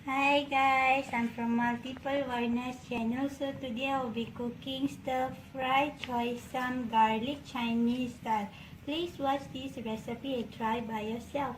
Hi guys, I'm from Multiplewarnas channel. So today I will be cooking stir-fried choysum garlic Chinese style. Please watch this recipe and try by yourself.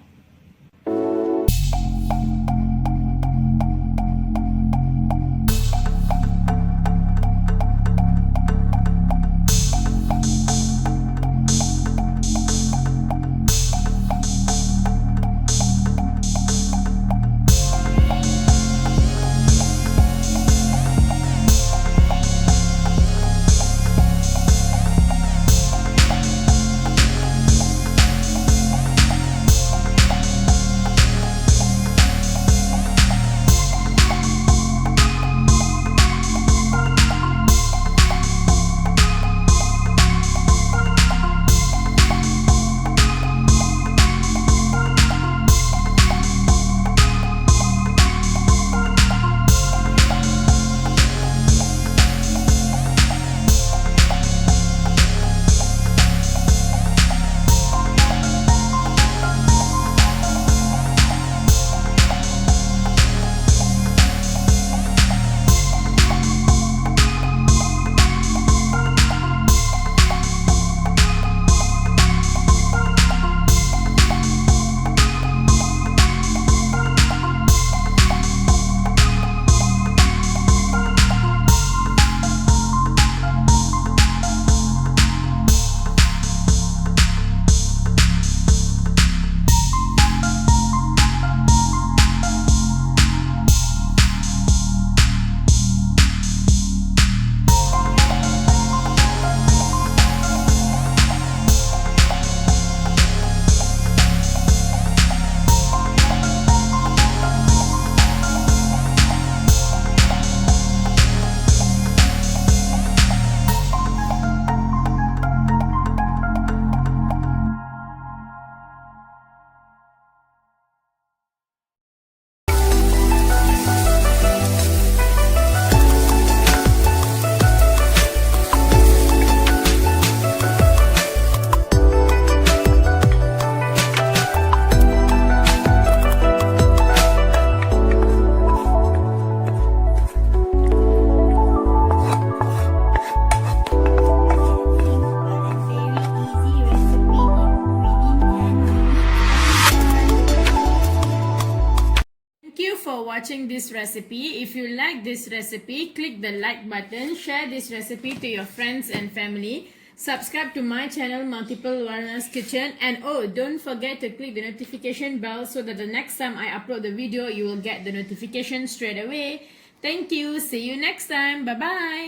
Thank you for watching this recipe. If you like this recipe, click the like button, share this recipe to your friends and family, subscribe to my channel Multiplewarnas Kitchen, and oh, don't forget to click the notification bell so that the next time I upload the video, you will get the notification straight away. Thank you. See you next time. Bye-bye.